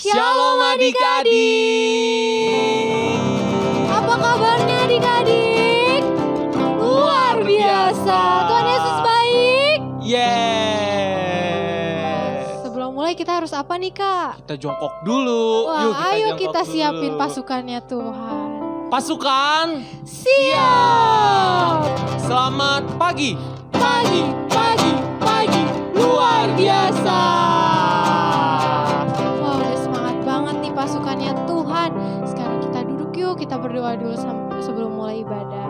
Shalom adik-adik. Apa kabarnya adik-adik? Luar biasa. Tuhan Yesus baik. Yes. Sebelum mulai kita harus apa nih Kak? Kita jongkok dulu. Wah, ayo jongkok kita dulu. siapin pasukannya Tuhan. Pasukan Siap. Selamat pagi. Pagi. Luar biasa. Wah, udah semangat banget nih pasukannya Tuhan. Sekarang kita duduk yuk, kita berdoa dulu sebelum mulai ibadah.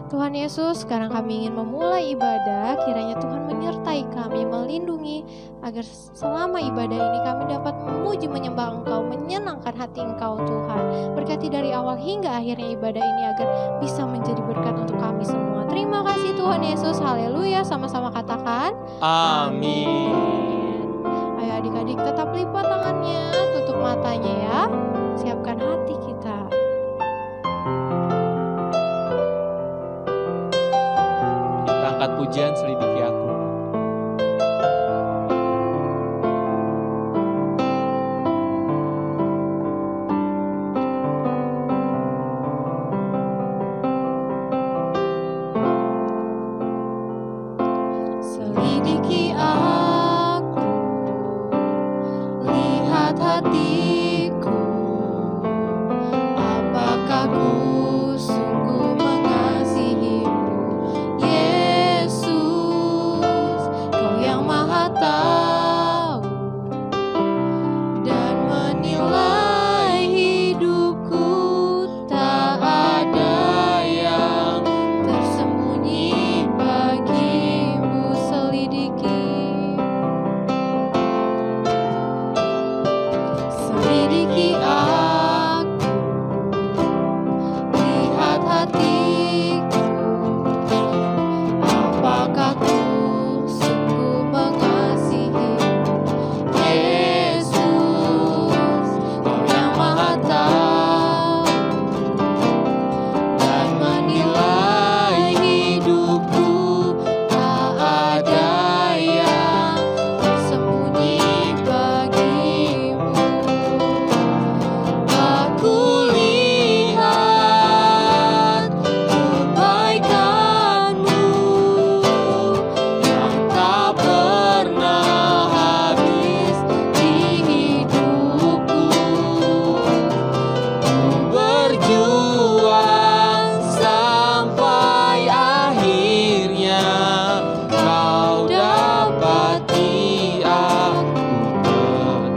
Tuhan Yesus, sekarang kami ingin memulai ibadah. Kiranya Tuhan menyertai kami, melindungi, agar selama ibadah ini kami dapat memuji, menyembah Engkau, menyenangkan hati Engkau Tuhan. Berkati dari awal hingga akhirnya ibadah ini agar bisa menjadi berkat untuk kami semua. Terima kasih Tuhan Yesus, haleluya. Sama-sama katakan Amin. Ayo adik-adik tetap lipat tangannya, tutup matanya ya. Siapkan hati kita. Kita angkat pujian selidiki aku. Selidiki aku, lihat hatiku, apakah ku sungguh mengasihimu, Yesus, Kau yang Maha Tahu dan menilai hidupku, tak ada yang tersembunyi bagimu. Selidiki aku, lihat hatiku, apakah ku sungguh mengasihimu, Yesus, Kau yang Maha Tahu dan menilai hidupku, tak ada yang tersembunyi bagimu. Aku lihat kebaikan-Mu yang tak pernah habis di hidupku. Ku berjuang sampai akhirnya Kau dapati aku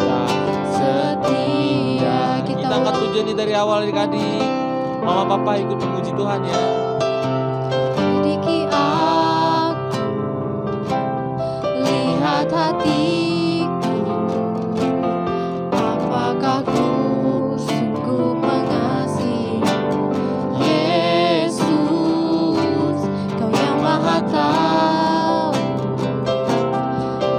tetap setia. Kita angkat pujian ini dari awal adik-adik. Mama papa ikut memuji Tuhan ya. Selidiki aku, lihat hatiku, apakah ku sungguh mengasihimu, Yesus, Kau yang Maha Tahu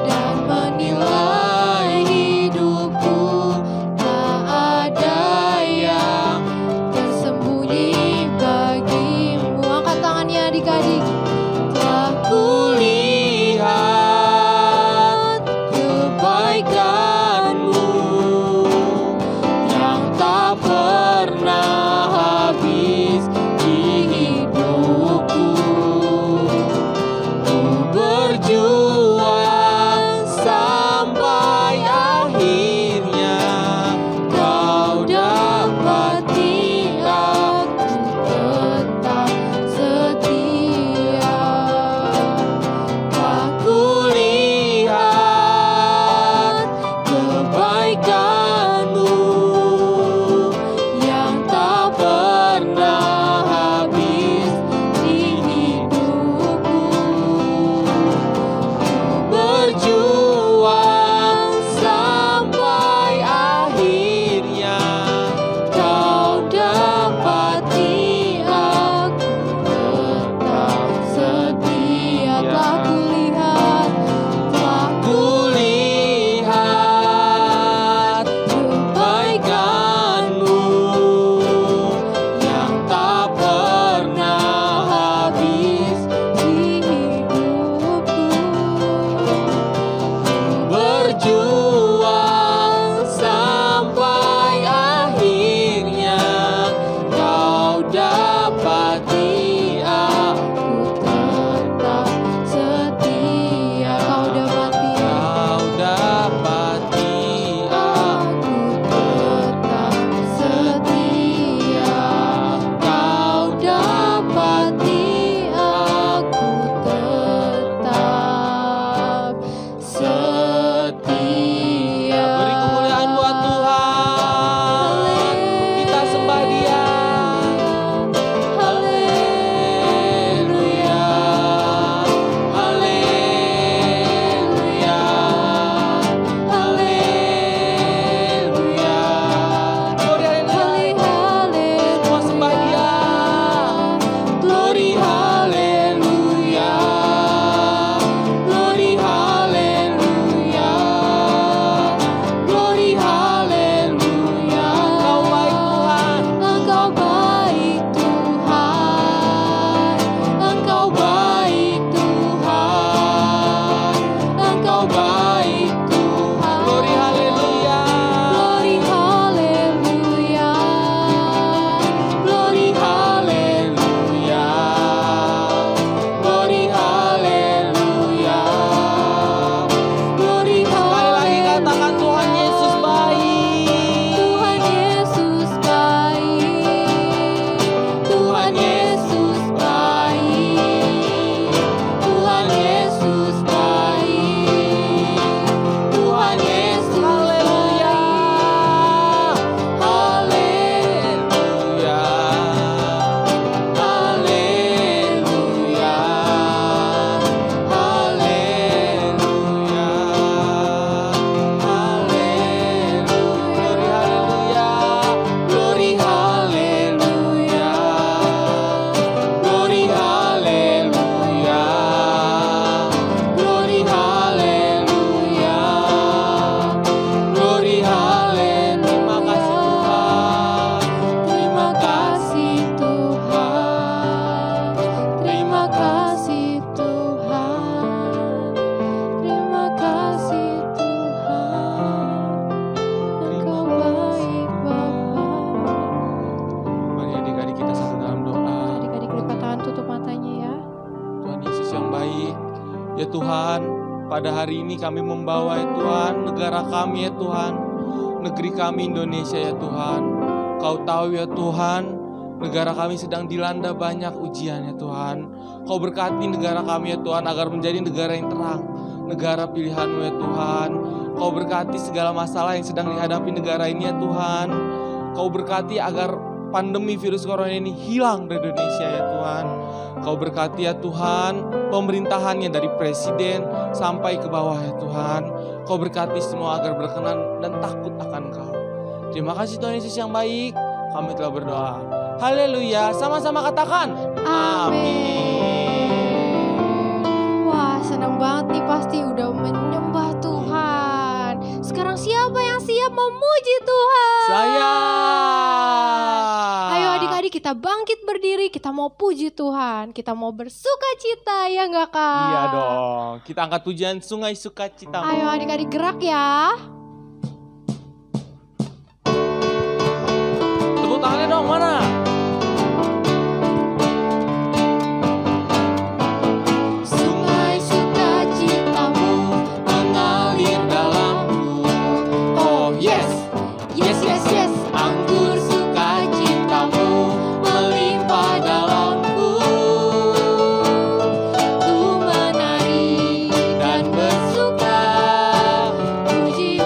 dan menilai hidupku, tak ada yang tersembunyi bagimu. Angkat tangannya adik-adik. Telah kulihat Tuhan, pada hari ini kami membawa ya Tuhan negara kami ya Tuhan, negeri kami Indonesia ya Tuhan. Kau tahu ya Tuhan, negara kami sedang dilanda banyak ujian ya Tuhan. Kau berkati negara kami ya Tuhan agar menjadi negara yang terang, negara pilihan-Mu ya Tuhan. Kau berkati segala masalah yang sedang dihadapi negara ini ya Tuhan. Kau berkati agar pandemi virus corona ini hilang dari Indonesia ya Tuhan. Kau berkati ya Tuhan pemerintahannya dari presiden sampai ke bawah ya Tuhan. Kau berkati semua agar berkenan dan takut akan Kau. Terima kasih Tuhan Yesus yang baik. Kami telah berdoa. Haleluya. Sama-sama katakan. Amin. Wah, senang banget nih pasti udah menyembah Tuhan. Sekarang siapa yang siap memuji Tuhan? Saya. Ayo adik-adik kita bangkit berdiri, kita mau puji Tuhan. Kita mau bersuka cita, ya enggak Kak? Iya dong. Kita angkat pujian Sungai Sukacita. Ayo adik-adik gerak ya. Tepuk tangannya dong, mana? Sungai sukacitamu mengalir dalamku. Oh yes. Yes, yes, yes. Anggur sukacitamu melimpah dalamku. Ku menari dan bersuka, puji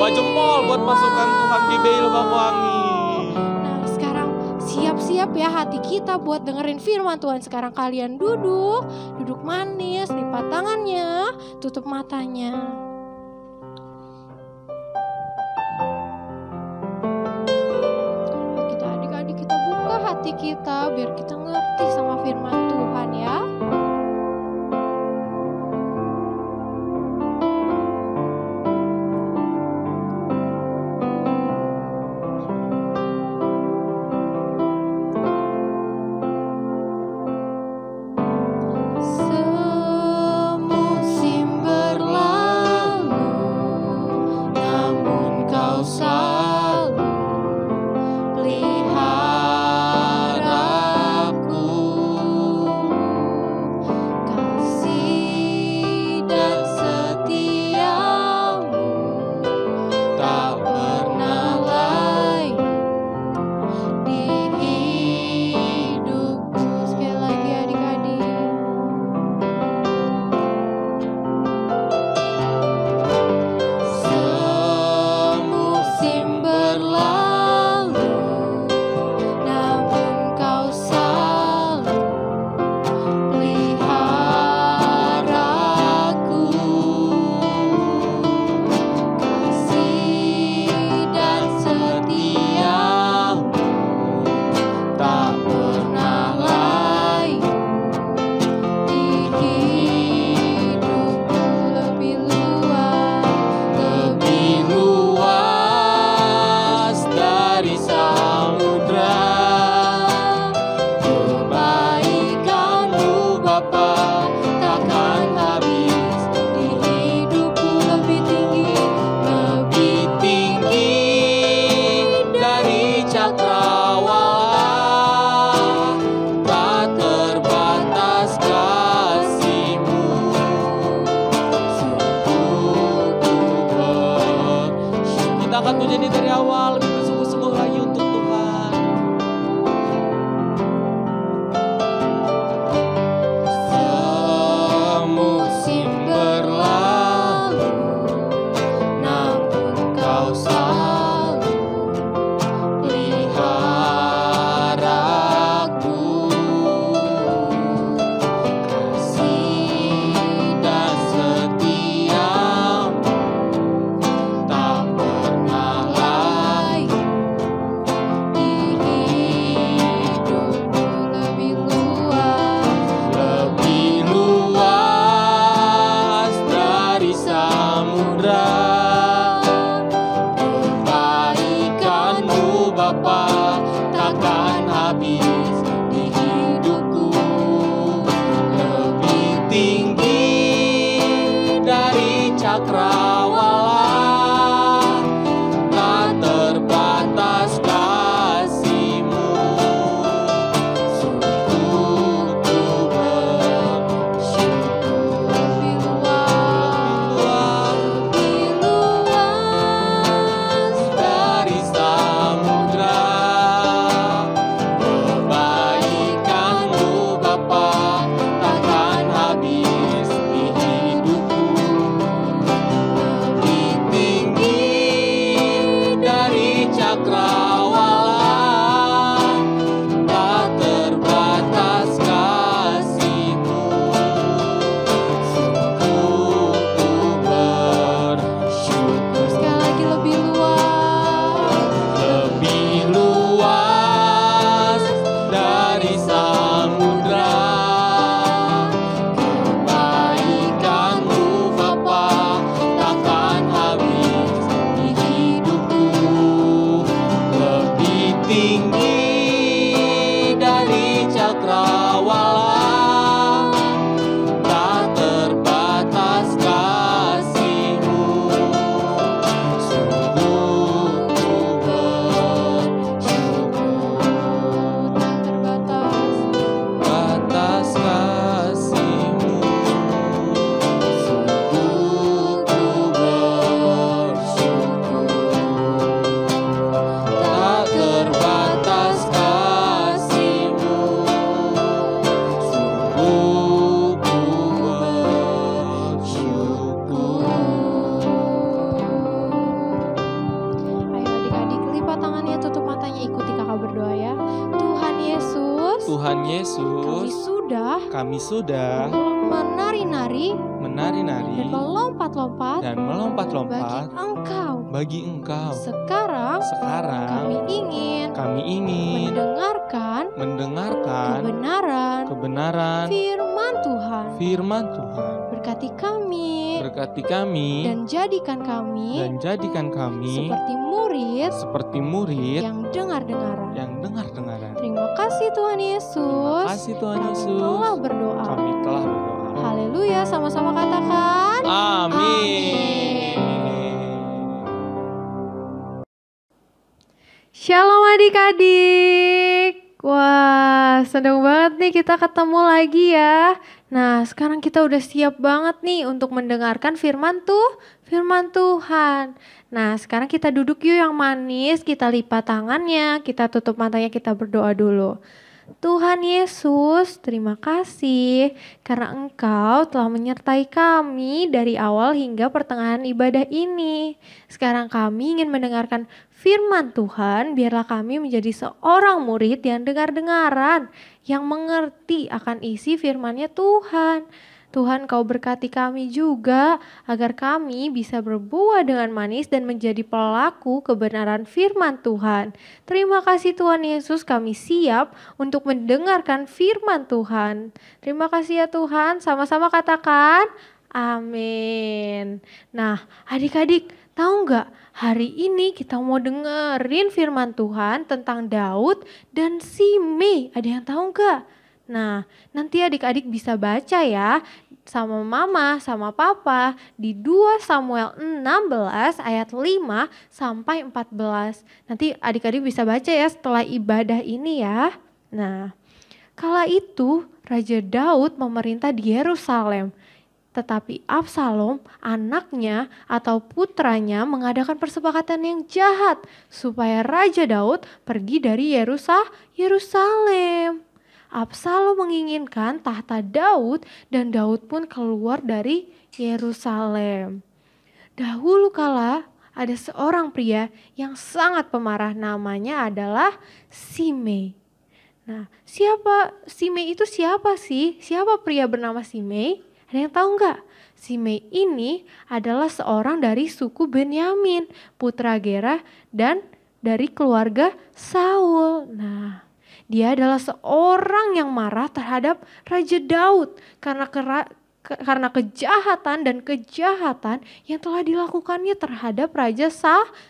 Dua jempol buat pasukan Tuhan GBI Lebak Wangi. Nah, sekarang siap-siap ya hati kita buat dengerin firman Tuhan. Sekarang kalian duduk manis, lipat tangannya, tutup matanya. Kita adik-adik kita buka hati kita biar kita ngerti sama firman Tuhan ya. Semusim berlalu, namun kau selalu peliharaku. Kasih dan setiamu tak pernah lain di hidupku. Sekali lagi adik-adik. Semusim berlalu, namun kau selalu peliharaku. Kasih dan setiamu tak pernah lain di hidupku. Lebih luas dari samudra, kebaikan-Mu Bapa takkan habis di hidupku. Lebih tinggi dari cakrawala, tak terbatas kasih-Mu. Sungguh ku bersyukur. Kita akan menjadi dari awal lebih bersungguh-sungguh lagi untuk Tuhan. Semusim berlalu, namun kau selalu peliharaku. Kasih dan setiamu tak pernah lain di hidupku. Lebih luas dari samudra, Kakak berdoa ya. Tuhan Yesus, Tuhan Yesus, kami sudah menari-nari dan melompat-lompat bagi Engkau. Sekarang kami ingin mendengarkan kebenaran firman Tuhan. Berkati kami dan jadikan kami seperti murid yang dengar-dengaran. Terima kasih Tuhan Yesus. Kami telah berdoa. Haleluya, sama-sama katakan Amin. Shalom adik-adik. Wah, senang banget nih kita ketemu lagi ya. Nah, sekarang kita udah siap banget nih untuk mendengarkan firman Tuhan. Nah, sekarang kita duduk yuk yang manis, kita lipat tangannya, kita tutup matanya, kita berdoa dulu. Tuhan Yesus, terima kasih karena Engkau telah menyertai kami dari awal hingga pertengahan ibadah ini. Sekarang kami ingin mendengarkan firman Tuhan, biarlah kami menjadi seorang murid yang dengar-dengaran, yang mengerti akan isi firman-Nya Tuhan. Tuhan, Kau berkati kami juga agar kami bisa berbuah dengan manis dan menjadi pelaku kebenaran firman Tuhan. Terima kasih Tuhan Yesus, kami siap untuk mendengarkan firman Tuhan. Terima kasih ya Tuhan, sama-sama katakan amin. Nah, adik-adik, tahu nggak hari ini kita mau dengerin firman Tuhan tentang Daud dan Simei. Ada yang tahu nggak? Nah, nanti adik-adik bisa baca ya sama mama, sama papa di 2 Samuel 16 ayat 5 sampai 14. Nanti adik-adik bisa baca ya setelah ibadah ini ya. Nah, kala itu Raja Daud memerintah di Yerusalem. Tetapi Absalom, anaknya atau putranya mengadakan persepakatan yang jahat supaya Raja Daud pergi dari Yerusalem. Absalom menginginkan tahta Daud dan Daud pun keluar dari Yerusalem. Dahulu kala ada seorang pria yang sangat pemarah, namanya adalah Simei. Nah, Simei itu siapa sih? Siapa pria bernama Simei? Ada yang tahu nggak? Simei ini adalah seorang dari suku Benyamin, putra Gera dan dari keluarga Saul. Nah, dia adalah seorang yang marah terhadap Raja Daud karena kejahatan yang telah dilakukannya terhadap Raja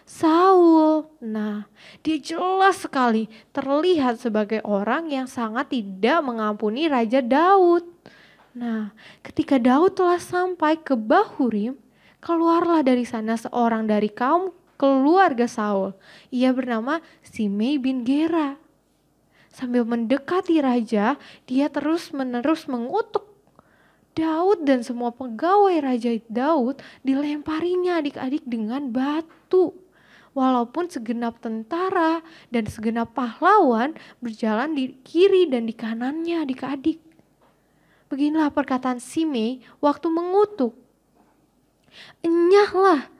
Saul. Nah, dia jelas sekali terlihat sebagai orang yang sangat tidak mengampuni Raja Daud. Nah, ketika Daud telah sampai ke Bahurim, keluarlah dari sana seorang dari kaum keluarga Saul. Ia bernama Simei bin Gera. Sambil mendekati raja, dia terus-menerus mengutuk Daud dan semua pegawai Raja Daud dilemparinya adik-adik dengan batu. Walaupun segenap tentara dan segenap pahlawan berjalan di kiri dan di kanannya adik-adik. Beginilah perkataan Simei waktu mengutuk. Enyahlah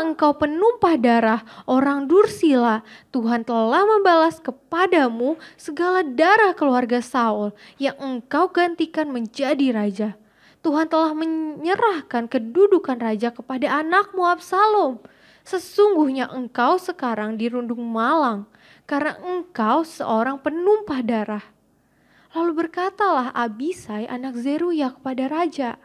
engkau penumpah darah orang Dursila. Tuhan telah membalas kepadamu segala darah keluarga Saul yang engkau gantikan menjadi raja. Tuhan telah menyerahkan kedudukan raja kepada anakmu Absalom. Sesungguhnya engkau sekarang dirundung malang karena engkau seorang penumpah darah. Lalu berkatalah Abisai anak Zeruya kepada raja,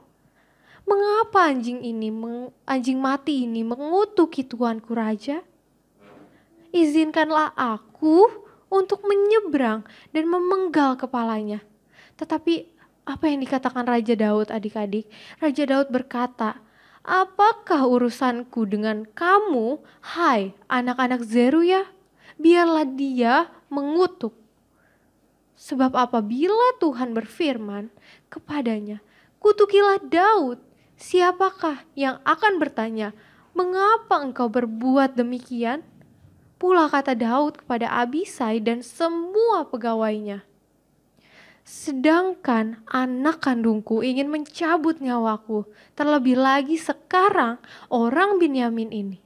mengapa anjing mati ini mengutuki tuanku raja? Izinkanlah aku untuk menyeberang dan memenggal kepalanya. Tetapi apa yang dikatakan Raja Daud adik-adik? Raja Daud berkata, apakah urusanku dengan kamu, hai anak-anak Zeruya? Biarlah dia mengutuk. Sebab apabila Tuhan berfirman kepadanya, kutukilah Daud, siapakah yang akan bertanya, mengapa engkau berbuat demikian? Pula kata Daud kepada Abisai dan semua pegawainya, sedangkan anak kandungku ingin mencabut nyawaku, terlebih lagi sekarang orang Benyamin ini.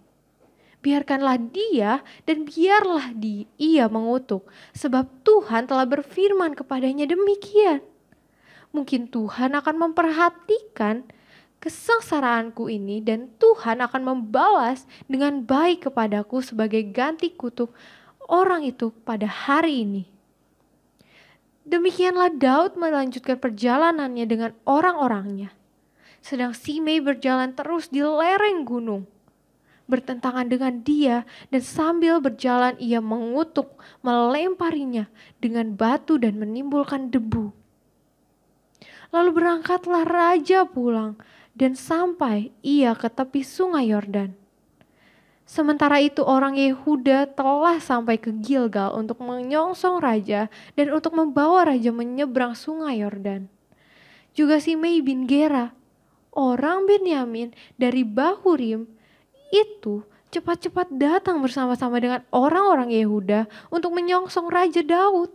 Biarkanlah dia dan biarlah ia mengutuk, sebab Tuhan telah berfirman kepadanya demikian. Mungkin Tuhan akan memperhatikan kesengsaraanku ini dan Tuhan akan membalas dengan baik kepadaku sebagai ganti kutuk orang itu pada hari ini. Demikianlah Daud melanjutkan perjalanannya dengan orang-orangnya. Sedang Simei berjalan terus di lereng gunung, bertentangan dengan dia, dan sambil berjalan ia mengutuk, melemparinya dengan batu dan menimbulkan debu. Lalu berangkatlah raja pulang dan sampai ia ke tepi sungai Yordan. Sementara itu orang Yehuda telah sampai ke Gilgal untuk menyongsong raja dan untuk membawa raja menyeberang sungai Yordan. Juga Simei bin Gera, orang Benyamin dari Bahurim itu cepat-cepat datang bersama-sama dengan orang-orang Yehuda untuk menyongsong Raja Daud.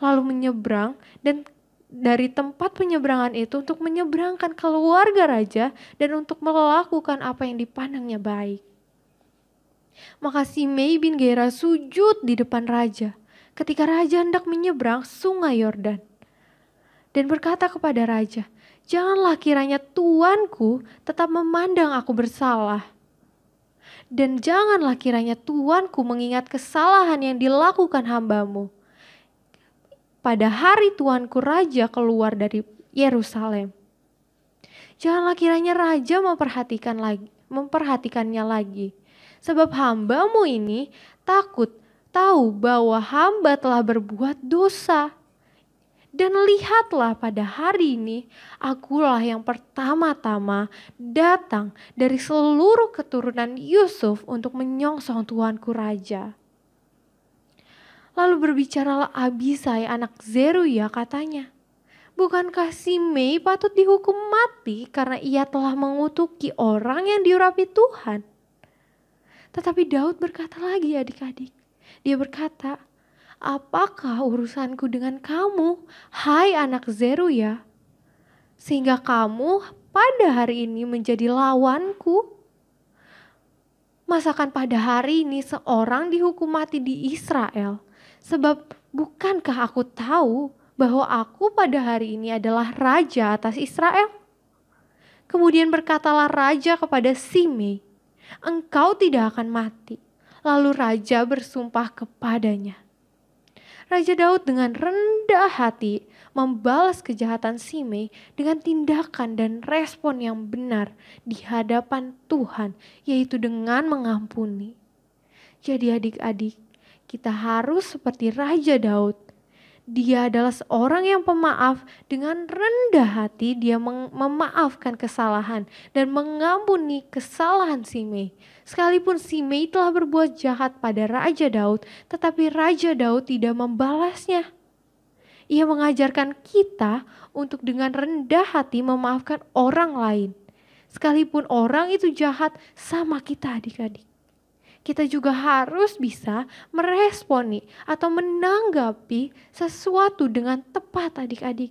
Lalu menyeberang dan dari tempat penyeberangan itu untuk menyeberangkan keluarga raja dan untuk melakukan apa yang dipandangnya baik. Maka Simei bin Gera sujud di depan raja ketika raja hendak menyeberang sungai Yordan dan berkata kepada raja, "Janganlah kiranya tuanku tetap memandang aku bersalah. Dan janganlah kiranya tuanku mengingat kesalahan yang dilakukan hambamu pada hari tuanku raja keluar dari Yerusalem. Janganlah kiranya raja memperhatikannya lagi. Sebab hambamu ini takut tahu bahwa hamba telah berbuat dosa. Dan lihatlah pada hari ini, akulah yang pertama-tama datang dari seluruh keturunan Yusuf untuk menyongsong tuanku raja." Lalu berbicaralah Abisai anak Zeruya, katanya, "Bukankah Simei patut dihukum mati karena ia telah mengutuki orang yang diurapi Tuhan?" Tetapi Daud berkata lagi, adik-adik. Dia berkata, "Apakah urusanku dengan kamu, hai anak Zeruya, sehingga kamu pada hari ini menjadi lawanku? Masakan pada hari ini seorang dihukum mati di Israel? Sebab bukankah aku tahu bahwa aku pada hari ini adalah raja atas Israel?" Kemudian berkatalah raja kepada Simei, "Engkau tidak akan mati." Lalu raja bersumpah kepadanya. Raja Daud dengan rendah hati membalas kejahatan Simei dengan tindakan dan respon yang benar di hadapan Tuhan, yaitu dengan mengampuni. Jadi adik-adik, kita harus seperti Raja Daud. Dia adalah seorang yang pemaaf. Dengan rendah hati dia memaafkan kesalahan dan mengampuni kesalahan Simei. Sekalipun Simei telah berbuat jahat pada Raja Daud, tetapi Raja Daud tidak membalasnya. Ia mengajarkan kita untuk dengan rendah hati memaafkan orang lain. Sekalipun orang itu jahat sama kita, adik-adik. Kita juga harus bisa meresponi atau menanggapi sesuatu dengan tepat, adik-adik.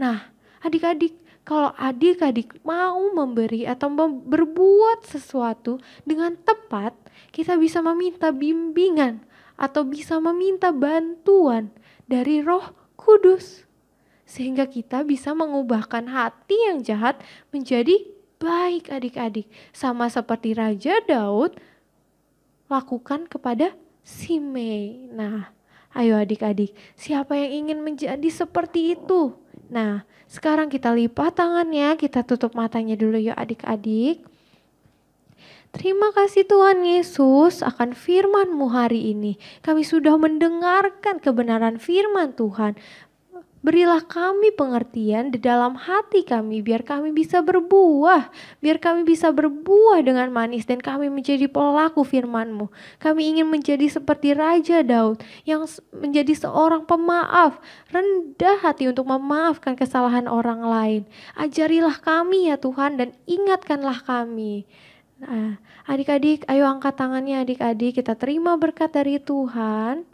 Nah, adik-adik, kalau adik-adik mau memberi atau berbuat sesuatu dengan tepat, kita bisa meminta bimbingan atau bisa meminta bantuan dari Roh Kudus. Sehingga kita bisa mengubahkan hati yang jahat menjadi baik, adik-adik. Sama seperti Raja Daud lakukan kepada Simei. Nah, ayo adik-adik, siapa yang ingin menjadi seperti itu? Nah, sekarang kita lipat tangannya, kita tutup matanya dulu yuk adik-adik. Terima kasih Tuhan Yesus akan firman-Mu hari ini. Kami sudah mendengarkan kebenaran firman Tuhan. Berilah kami pengertian di dalam hati kami, biar kami bisa berbuah, biar kami bisa berbuah dengan manis dan kami menjadi pelaku firman-Mu. Kami ingin menjadi seperti Raja Daud yang menjadi seorang pemaaf, rendah hati untuk memaafkan kesalahan orang lain. Ajarilah kami ya Tuhan dan ingatkanlah kami. Nah, adik-adik, ayo angkat tangannya adik-adik, kita terima berkat dari Tuhan.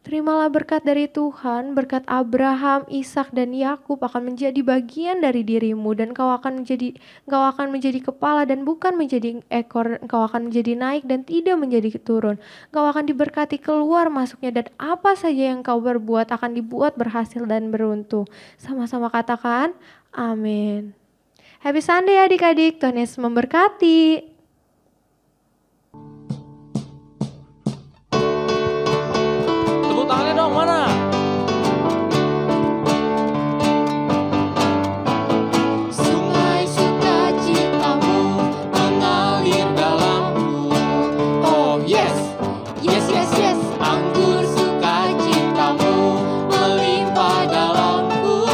Terimalah berkat dari Tuhan, berkat Abraham, Ishak dan Yakub akan menjadi bagian dari dirimu dan engkau akan menjadi kepala dan bukan menjadi ekor, engkau akan menjadi naik dan tidak menjadi turun. Engkau akan diberkati keluar masuknya dan apa saja yang kau berbuat akan dibuat berhasil dan beruntung. Sama-sama katakan, amin. Happy Sunday adik-adik, Tuhan Yesus memberkati. Tepuk tangannya dong, mana? Sungai sukacitamu mengalir dalamku. Oh yes, yes yes yes. Anggur sukacitamu melimpah dalamku.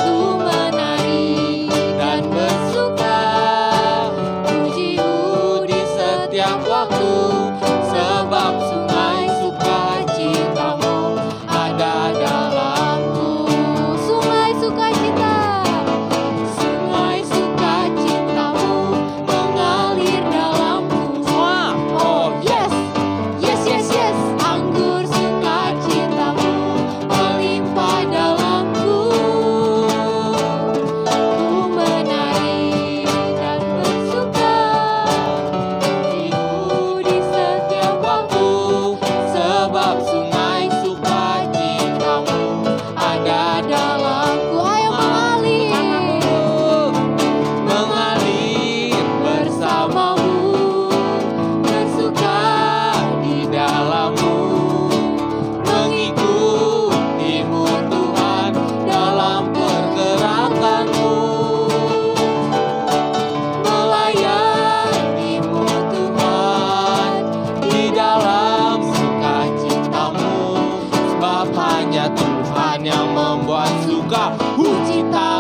Ku menari dan bersuka, puji-mu di setiap waktu, sebab sungai sukacitamu ada dalamku. Sungai sukacita, Sungai sukacitamu mengalir dalamku. Semua. Oh yes, yes yes yes. Anggur sukacitamu melimpah dalamku. Ku menari dan bersuka, puji-mu di setiap waktu, sebab sungai sukacitamu ada dalamku. ayo Mengalir bersamamu, bersuka di dalammu, mengikutimu Tuhan dalam pergerakanmu, melayanimu Tuhan di dalam sukacitamu, sebab hanya Tuhan yang membuat suka. Cita